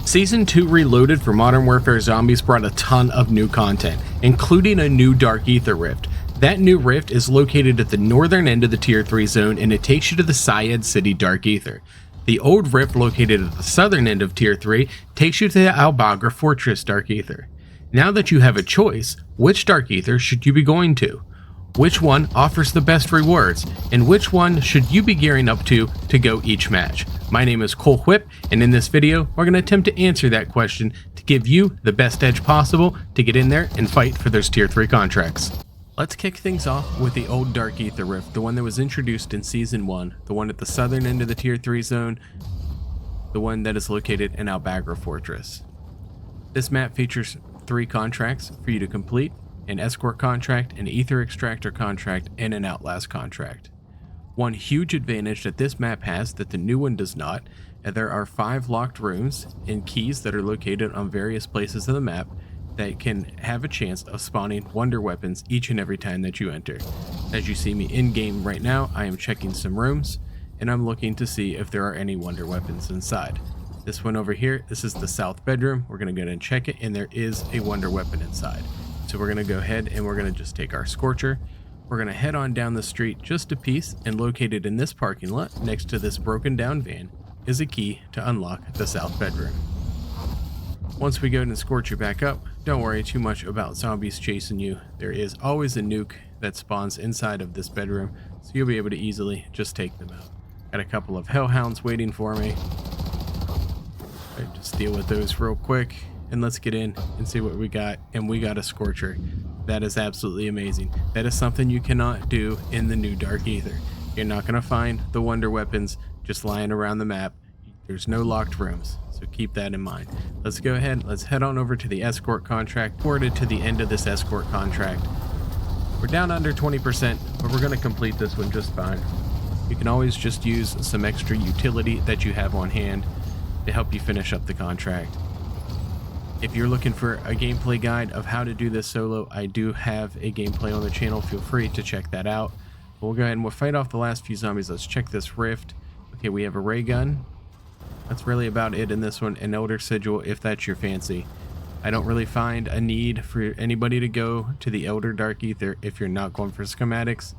Season 2 Reloaded for Modern Warfare Zombies brought a ton of new content, including a new Dark Aether Rift. That new rift is located at the northern end of the Tier 3 zone, and it takes you to the Syed City Dark Aether. The old rift located at the southern end of Tier 3 takes you to the Al Bagra Fortress Dark Aether. Now that you have a choice, which Dark Aether should you be going to? Which one offers the best rewards, and which one should you be gearing up to go each match? My name is Cole Whip, and in this video, we're going to attempt to answer that question to give you the best edge possible to get in there and fight for those Tier 3 contracts. Let's kick things off with the old Dark Aether Rift, the one that was introduced in Season 1, the one at the southern end of the Tier 3 zone, the one that is located in Al Bagra Fortress. This map features 3 contracts for you to complete: an escort contract, an ether extractor contract, and an outlast contract. One huge advantage that this map has that the new one does not, and there are 5 locked rooms and keys that are located on various places of the map that can have a chance of spawning wonder weapons each and every time that you enter. As you see me in game right now, I am checking some rooms and I'm looking to see if there are any wonder weapons inside. This one over here, this is the south bedroom. We're going to go ahead and check it, and there is a wonder weapon inside. So we're going to go ahead and we're going to just take our Scorcher. We're going to head on down the street just a piece, and located in this parking lot next to this broken down van is a key to unlock the south bedroom. Once we go ahead and Scorcher back up, don't worry too much about zombies chasing you. There is always a nuke that spawns inside of this bedroom, so you'll be able to easily just take them out. Got a couple of hellhounds waiting for me. Right, just deal with those real quick, and let's get in and see what we got. And we got a Scorcher. That is absolutely amazing. That is something you cannot do in the new Dark Aether. You're not going to find the wonder weapons just lying around the map. There's no locked rooms, so keep that in mind. Let's go ahead, let's head on over to the escort contract. Ported to the end of this escort contract. We're down under 20%, but we're going to complete this one just fine. You can always just use some extra utility that you have on hand to help you finish up the contract. If you're looking for a gameplay guide of how to do this solo, I do have a gameplay on the channel. Feel free to check that out. But we'll go ahead and we'll fight off the last few zombies. Let's check this rift. Okay, we have a ray gun. That's really about it in this one. An elder sigil, if that's your fancy. I don't really find a need for anybody to go to the elder Dark Aether if you're not going for schematics.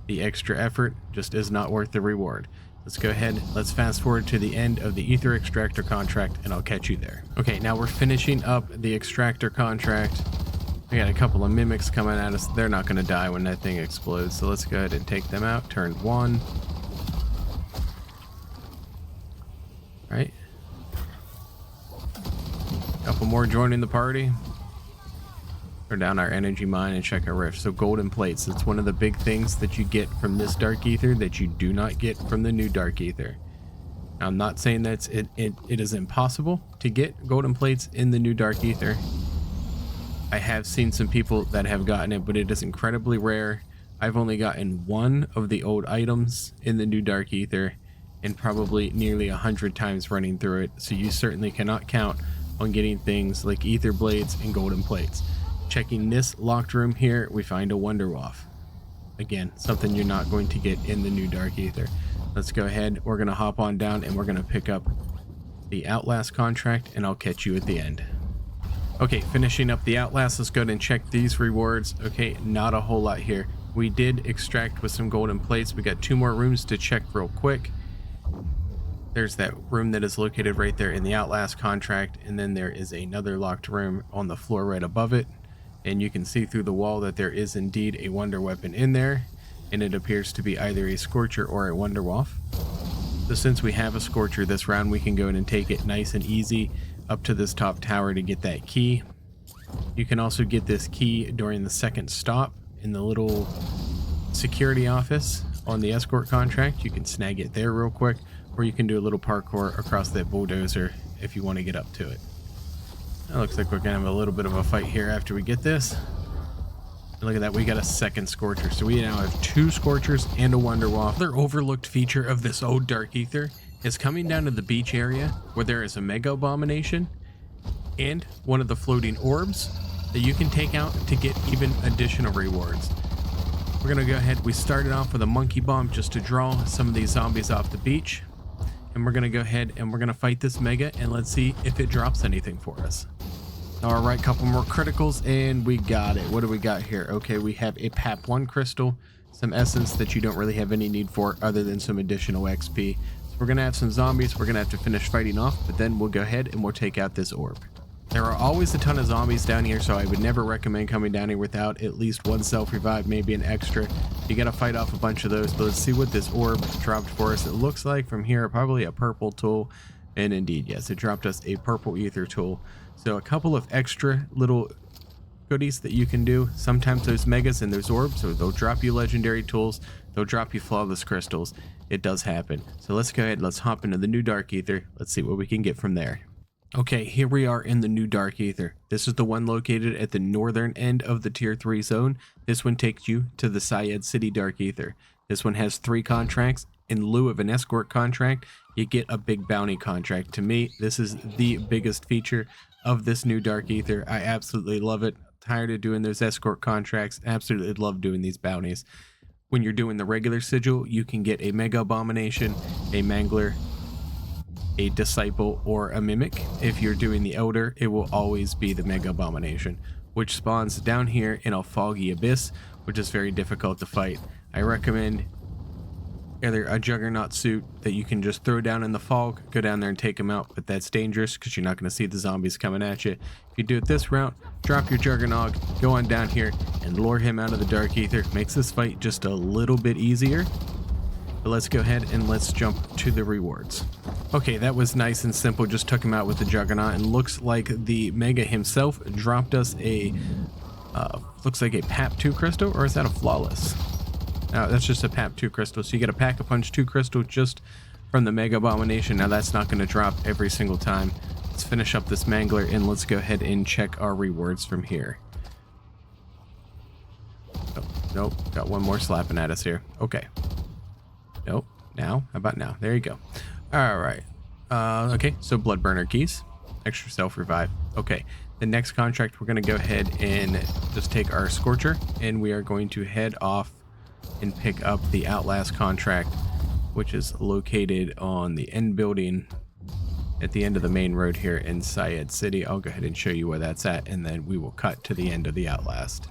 The extra effort just is not worth the reward. Let's go ahead, let's fast forward to the end of the ether extractor contract, and I'll catch you there. Okay, now we're finishing up the extractor contract. We got a couple of mimics coming at us. They're not going to die when that thing explodes, so let's go ahead and take them out. Turn 1. Right. Couple more joining the party. Or down our energy mine and check our rift. So golden plates, that's one of the big things that you get from this Dark Aether that you do not get from the new Dark Aether. Now, I'm not saying that it is impossible to get golden plates in the new Dark Aether. I have seen some people that have gotten it, but it is incredibly rare. I've only gotten one of the old items in the new Dark Aether, and probably nearly 100 times running through it, so you certainly cannot count on getting things like ether blades and golden plates. Checking this locked room here, we find a wonder waff. Again, something you're not going to get in the new Dark Aether. Let's go ahead, we're going to hop on down and we're going to pick up the outlast contract, and I'll catch you at the end. Okay, finishing up the outlast, let's go ahead and check these rewards. Okay, not a whole lot here. We did extract with some golden plates. We got 2 more rooms to check real quick. There's that room that is located right there in the outlast contract, and then there is another locked room on the floor right above it. And you can see through the wall that there is indeed a wonder weapon in there, and it appears to be either a Scorcher or a wonder waff. So since we have a Scorcher this round, we can go in and take it nice and easy up to this top tower to get that key. You can also get this key during the second stop in the little security office on the escort contract. You can snag it there real quick, or you can do a little parkour across that bulldozer if you want to get up to it. It looks like we're gonna have a little bit of a fight here after we get this. And look at that, we got a second Scorcher. So we now have 2 Scorchers and a wonder waff. Another overlooked feature of this old Dark Aether is coming down to the beach area where there is a mega abomination and one of the floating orbs that you can take out to get even additional rewards. We're gonna go ahead, we started off with a monkey bomb just to draw some of these zombies off the beach. and we're going to go ahead and we're going to fight this mega, and let's see if it drops anything for us. All right, couple more criticals, and we got it. What do we got here? Okay, we have a PAP 1 crystal, some essence that you don't really have any need for other than some additional XP. So we're going to have some zombies we're going to have to finish fighting off, but then we'll go ahead and we'll take out this orb. There are always a ton of zombies down here, so I would never recommend coming down here without at least one self-revive, maybe an extra. You gotta fight off a bunch of those, but let's see what this orb dropped for us. It looks like from here, probably a purple tool, and indeed, yes, it dropped us a purple ether tool. So a couple of extra little goodies that you can do. Sometimes those megas and those orbs, so they'll drop you legendary tools, they'll drop you flawless crystals. It does happen. So let's go ahead, let's hop into the new Dark Aether. Let's see what we can get from there. Okay, here we are in the new Dark Aether. This is the one located at the northern end of the Tier 3 zone. This one takes you to the Syed City Dark Aether. This one has 3 contracts. In lieu of an escort contract, you get a big bounty contract. To me, this is the biggest feature of this new Dark Aether. I absolutely love it. Tired of doing those escort contracts. Absolutely love doing these bounties. When you're doing the regular sigil, you can get a Mega Abomination, a Mangler, a Disciple, or a Mimic. If you're doing the Elder, it will always be the Mega Abomination, which spawns down here in a foggy abyss, which is very difficult to fight. I recommend either a Juggernaut suit that you can just throw down in the fog, go down there and take them out, but that's dangerous because you're not going to see the zombies coming at you. If you do it this route, drop your Juggernaut, go on down here and lure him out of the Dark Aether. Makes this fight just a little bit easier. But let's go ahead and let's jump to the rewards. Okay, that was nice and simple. Just took him out with the Juggernaut, and looks like the Mega himself dropped us a looks like a PAP 2 crystal, or is that a flawless? No, that's just a PAP 2 crystal. So you get a Pack-a-Punch 2 crystal just from the Mega Abomination. Now that's not going to drop every single time. Let's finish up this Mangler, and let's go ahead and check our rewards from here. Oh, nope, got one more slapping at us here. Okay. Nope. Now? How about now? There you go. Alright. Okay, so Blood Burner keys. Extra self-revive. Okay, the next contract, we're going to go ahead and just take our Scorcher, and we are going to head off and pick up the Outlast contract, which is located on the end building at the end of the main road here in Syed City. I'll go ahead and show you where that's at, and then we will cut to the end of the Outlast.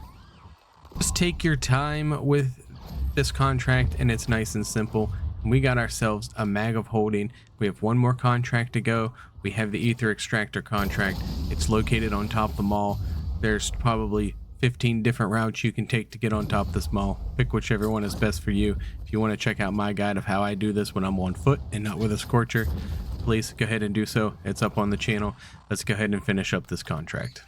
Just take your time with this contract, and it's nice and simple. We got ourselves a Mag of Holding. We have one more contract to go. We have the Ether Extractor contract. It's located on top of the mall. There's probably 15 different routes you can take to get on top of this mall. Pick whichever one is best for you. If you want to check out my guide of how I do this when I'm on foot and not with a Scorcher, please go ahead and do so. It's up on the channel. Let's go ahead and finish up this contract.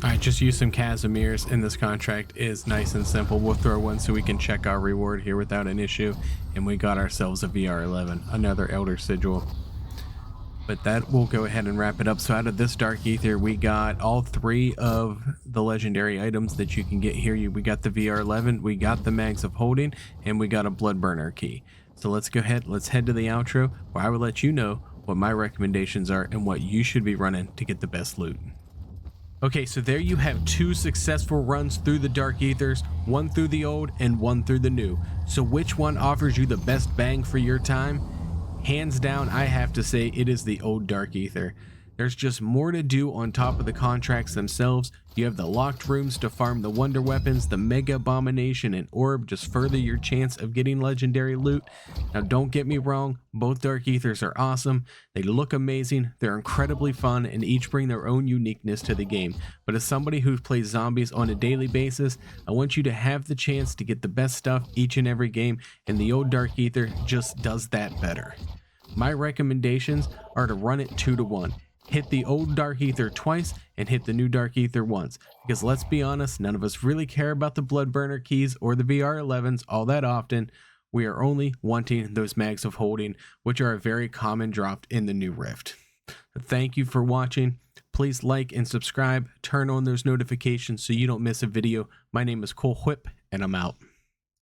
Alright, just use some Casimirs, and this contract is nice and simple. We'll throw one so we can check our reward here without an issue. And we got ourselves a VR11, another Elder Sigil. But that will go ahead and wrap it up. So out of this Dark Aether, we got all 3 of the legendary items that you can get here. We got the VR11, we got the Mags of Holding, and we got a Blood Burner key. So let's go ahead, let's head to the outro, where I will let you know what my recommendations are and what you should be running to get the best loot. Okay, so there you have 2 successful runs through the Dark Aethers, one through the old and one through the new. So which one offers you the best bang for your time? Hands down, I have to say it is the old Dark Aether. There's just more to do on top of the contracts themselves. You have the locked rooms to farm the wonder weapons, the Mega Abomination and Orb just further your chance of getting legendary loot. Now don't get me wrong, both Dark Aethers are awesome, they look amazing, they're incredibly fun, and each bring their own uniqueness to the game. But as somebody who plays zombies on a daily basis, I want you to have the chance to get the best stuff each and every game, and the old Dark Aether just does that better. My recommendations are to run it 2 to 1. Hit the old Dark Aether twice and hit the new Dark Aether once, because let's be honest, none of us really care about the Blood Burner keys or the VR11s all that often. We are only wanting those Mags of Holding, which are a very common drop in the new Rift. Thank you for watching. Please like and subscribe, turn on those notifications so you don't miss a video. My name is Cole Whip, and I'm out.